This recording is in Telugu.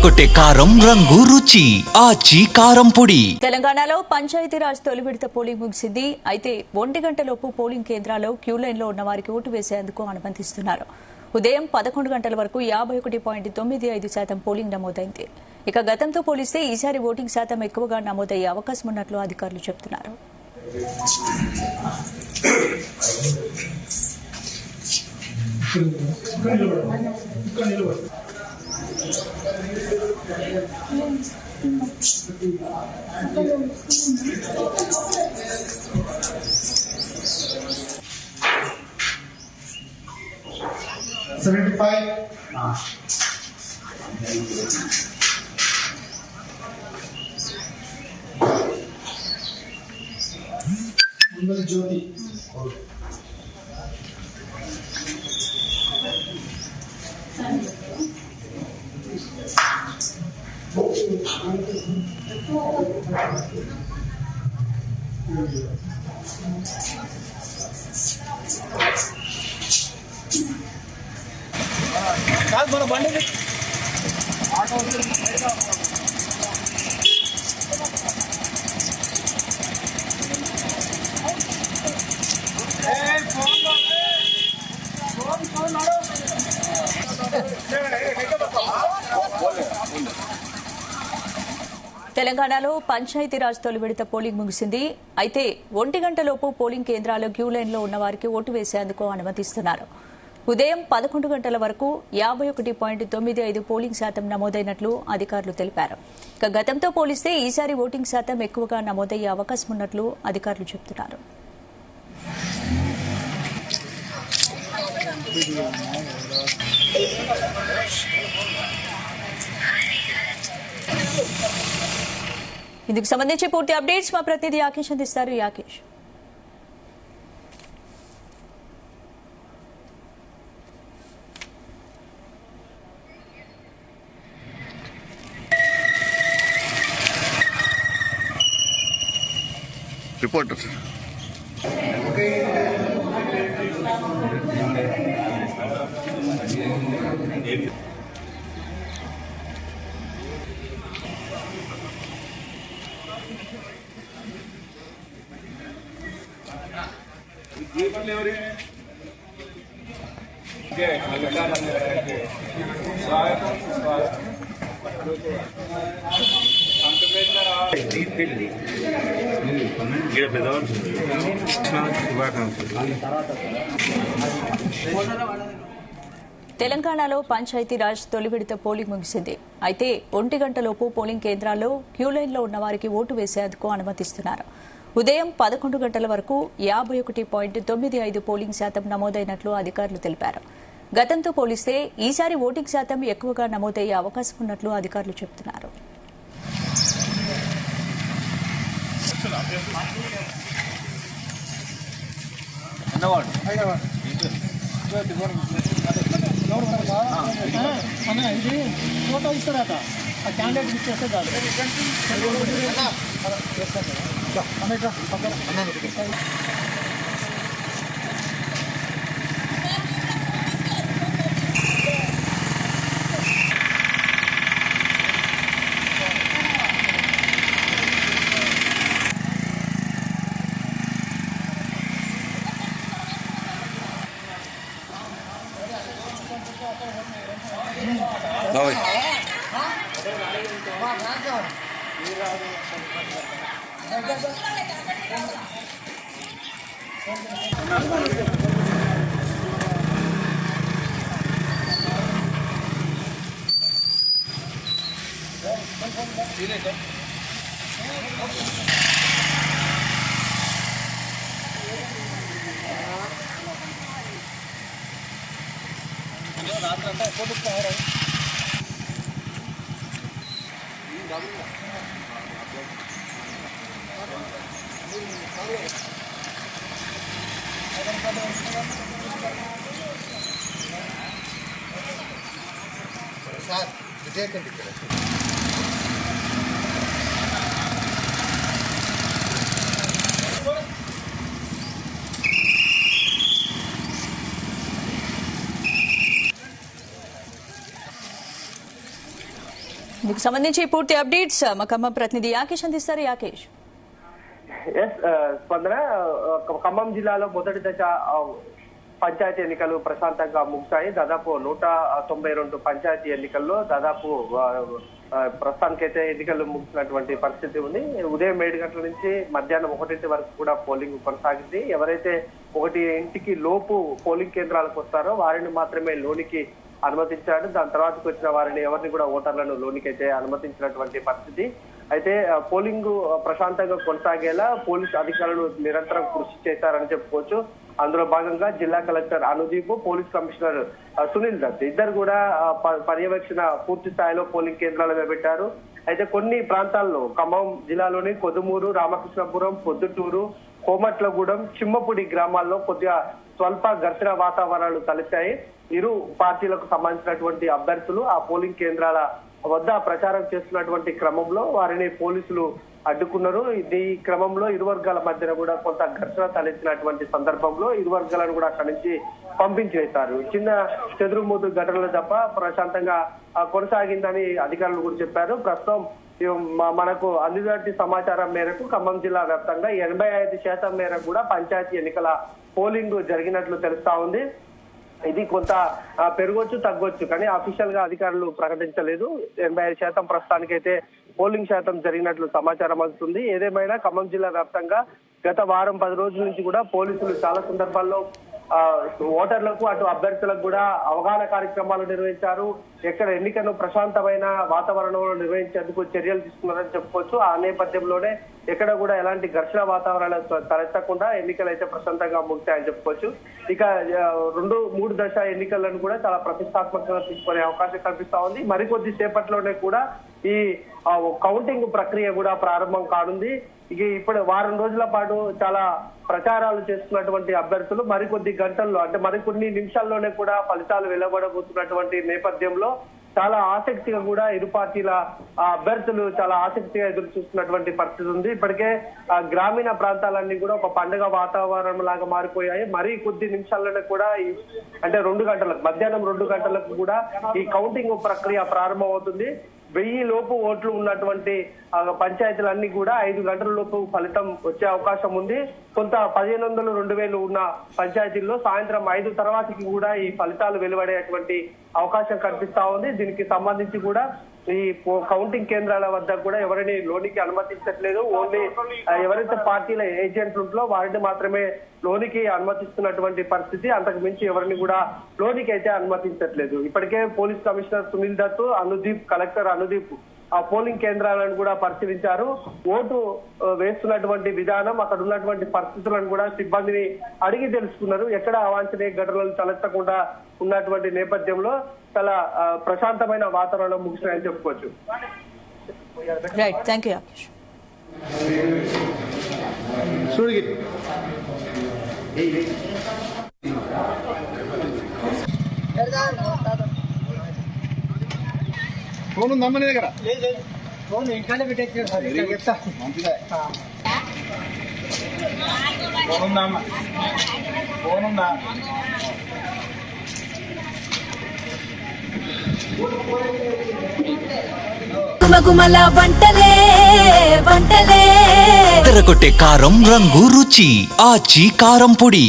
అదరగొట్టే కారం రంగు రుచి ఆచి కారం పొడి. తెలంగాణలో పంచాయతీరాజ్ తొలి విడత పోలింగ్ ముగిసింది. అయితే 1 గంటలోపు పోలింగ్ కేంద్రాల్లో క్యూ లైన్లో ఉన్న వారికి ఓటు వేసేందుకు అనుమతిస్తున్నారు. ఉదయం 11 గంటల వరకు 51.95% పోలింగ్ నమోదైంది. ఇక గతంతో పోలిస్తే ఈసారి ఓటింగ్ శాతం ఎక్కువగా నమోదయ్యే అవకాశం ఉన్నట్లు అధికారులు చెబుతున్నారు. ज्योति మన బండి ఆటో తెలంగాణలో పంచాయతీరాజ్ తొలి విడత పోలింగ్ ముగిసింది. అయితే 1 గంటలోపు పోలింగ్ కేంద్రాల్లో క్యూ లైన్లో ఉన్న వారికి ఓటు వేసేందుకు అనుమతిస్తున్నారు. ఉదయం 11 గంటల వరకు 51.95% పోలింగ్ శాతం నమోదైనట్లు అధికారులు తెలిపారు. ఇక గతంతో పోలిస్తే ఈసారి ఓటింగ్ శాతం ఎక్కువగా నమోదయ్యే అవకాశం ఉన్నట్లు అధికారులు చెబుతున్నారు. ఇందుకు సంబంధించి పూర్తి అప్డేట్స్ మా ప్రతినిధి యాకేష్ అందిస్తారు. యాకేష్, రిపోర్టర్ తెలంగాణలో పంచాయతీరాజ్ తొలి విడత పోలింగ్ ముగిసింది. అయితే 1 గంటలోపు పోలింగ్ కేంద్రాల్లో క్యూ లైన్లో ఉన్న వారికి ఓటు వేసేందుకు అనుమతిస్తున్నారు. ఉదయం 11 గంటల వరకు 51.95% పోలింగ్ శాతం నమోదైనట్లు అధికారులు తెలిపారు. గతంతో పోలిస్తే ఈసారి ఓటింగ్ శాతం ఎక్కువగా నమోదయ్యే అవకాశం ఉన్నట్లు అధికారులు చెబుతున్నారు. ఇది ఫోటో ఇస్తారట, ఆ క్యాండిడేట్ ఇచ్చేస్తే కాదు. సార్ విజయకండి దీనికి సంబంధించి పూర్తి అప్డేట్స్ మా ఖమ్మం ప్రతినిధి యాకేష్ అందిస్తారు. యాకేష్. స్పందన, ఖమ్మం జిల్లాలో మొదటి దశ పంచాయతీ ఎన్నికలు ప్రశాంతంగా ముగిశాయి. దాదాపు 192 పంచాయతీ ఎన్నికల్లో దాదాపు ప్రస్తుతానికైతే ఎన్నికలు ముగిసినటువంటి పరిస్థితి ఉంది. ఉదయం 7 గంటల నుంచి మధ్యాహ్నం 1 వరకు కూడా పోలింగ్ కొనసాగింది. ఎవరైతే 1 లోపు పోలింగ్ కేంద్రాలకు వస్తారో వారిని మాత్రమే లోనికి అనుమతించాడు. దాని తర్వాత వచ్చిన వారిని ఎవరిని కూడా ఓటర్లను లోనికి అయితే అనుమతించినటువంటి పరిస్థితి. అయితే పోలింగ్ ప్రశాంతంగా కొనసాగేలా పోలీస్ అధికారులు నిరంతరం కృషి చేశారని చెప్పుకోవచ్చు. అందులో భాగంగా జిల్లా collector Anudeep, police commissioner Sunil Dutt ఇద్దరు కూడా పర్యవేక్షణ పూర్తి స్థాయిలో పోలింగ్ కేంద్రాలు పెట్టారు. అయితే కొన్ని ప్రాంతాల్లో ఖమ్మం జిల్లాలోని కొదుమూరు, రామకృష్ణపురం, పొద్దుటూరు, కోమట్లగూడెం, చిమ్మపూడి గ్రామాల్లో కొద్దిగా స్వల్ప ఘర్షణ వాతావరణాలు తలెత్తాయి. ఇరు పార్టీలకు సంబంధించినటువంటి అభ్యర్థులు ఆ పోలింగ్ కేంద్రాల వద్ద ప్రచారం చేస్తున్నటువంటి క్రమంలో వారిని పోలీసులు అడ్డుకున్నారు. ఈ క్రమంలో ఇరు వర్గాల మధ్యన కూడా కొంత ఘర్షణ తలెత్తినటువంటి సందర్భంలో ఇరు వర్గాలను కూడా అక్కడి నుంచి పంపించేశారు. చిన్న చెదురుమూదు ఘటనలు తప్ప ప్రశాంతంగా కొనసాగిందని అధికారులు కూడా చెప్పారు. ప్రస్తుతం మనకు అందినటువంటి సమాచారం మేరకు ఖమ్మం జిల్లా వ్యాప్తంగా 85% మేరకు కూడా పంచాయతీ ఎన్నికల పోలింగ్ జరిగినట్లు తెలుస్తా ఉంది. ఇది కొంత పెరగొచ్చు, తగ్గొచ్చు, కానీ అఫీషియల్ గా అధికారులు ప్రకటించలేదు. 85% ప్రస్తుతానికైతే పోలింగ్ శాతం జరిగినట్లు సమాచారం అందుతుంది. ఏదేమైనా ఖమ్మం జిల్లా వ్యాప్తంగా గత వారం 10 రోజుల నుంచి కూడా పోలీసులు చాలా సందర్భాల్లో ఓటర్లకు అటు అభ్యర్థులకు కూడా అవగాహన కార్యక్రమాలు నిర్వహించారు. ఎక్కడ ఎన్నికను ప్రశాంతమైన వాతావరణంలో నిర్వహించేందుకు చర్యలు తీసుకున్నారని చెప్పుకోవచ్చు. ఆ నేపథ్యంలోనే ఎక్కడ కూడా ఎలాంటి ఘర్షణ వాతావరణాలు తలెత్తకుండా ఎన్నికలు అయితే ప్రశాంతంగా ముగిశాయని చెప్పుకోవచ్చు. ఇక 2-3 దశ ఎన్నికలను కూడా చాలా ప్రతిష్టాత్మకంగా తీసుకునే అవకాశం కల్పిస్తా ఉంది. మరికొద్ది సేపట్లోనే కూడా ఈ కౌంటింగ్ ప్రక్రియ కూడా ప్రారంభం కానుంది. ఇక ఇప్పుడు వారం రోజుల పాటు చాలా ప్రచారాలు చేస్తున్నటువంటి అభ్యర్థులు మరికొద్ది గంటల్లో అంటే మరికొన్ని నిమిషాల్లోనే కూడా ఫలితాలు వెలువడబోతున్నటువంటి నేపథ్యంలో చాలా ఆసక్తిగా కూడా ఇరు పార్టీల అభ్యర్థులు చాలా ఆసక్తిగా ఎదురు చూస్తున్నటువంటి పరిస్థితి ఉంది. ఇప్పటికే గ్రామీణ ప్రాంతాలన్నీ కూడా ఒక పండుగ వాతావరణం లాగా మారిపోయాయి. మరీ కొద్ది నిమిషాల్లోనే కూడా అంటే 2 గంటలకు మధ్యాహ్నం 2 గంటలకు కూడా ఈ కౌంటింగ్ ప్రక్రియ ప్రారంభం అవుతుంది. 1000 లోపు ఓట్లు ఉన్నటువంటి పంచాయతీలన్నీ కూడా 5 గంటల లోపు ఫలితం వచ్చే అవకాశం ఉంది. కొంత 1500, 2000 ఉన్న పంచాయతీల్లో సాయంత్రం 5 తర్వాతకి కూడా ఈ ఫలితాలు వెలువడేటువంటి అవకాశం కనిపిస్తా ఉంది. దీనికి సంబంధించి కూడా ఈ కౌంటింగ్ కేంద్రాల వద్ద కూడా ఎవరిని లోనికి అనుమతించట్లేదు. ఓన్లీ ఎవరైతే పార్టీల ఏజెంట్లు ఉంటో వారిని మాత్రమే లోనికి అనుమతిస్తున్నటువంటి పరిస్థితి. అంతకు మించి ఎవరిని కూడా లోనికి అయితే అనుమతించట్లేదు. ఇప్పటికే police commissioner Sunil Dutt, collector Anudeep ఆ పోలింగ్ కేంద్రాలను కూడా పరిశీలించారు. ఓటు వేస్తున్నటువంటి విధానం, అక్కడ ఉన్నటువంటి పరిస్థితులను కూడా సిబ్బందిని అడిగి తెలుసుకున్నారు. ఎక్కడ అవాంఛనీయ ఘటనలు తలెత్తకుండా ఉన్నటువంటి నేపథ్యంలో చాలా ప్రశాంతమైన వాతావరణం ముగిసినాయని చెప్పుకోవచ్చు. Right, thank you Yakesh. ఫోన్ ఉందమ్మని దగ్గర ఫోన్ ఇంట్లోనే పెట్టేచ్చారు సార్. ఇక్కడ చెప్తా మంచిదే. ఫోన్ ఉందమ్మా, ఫోన్ ఉందా? గుమగుమల వంటలే వంటలే తెరకొట్టే కారం రంగు రుచి ఆచి కారం పొడి.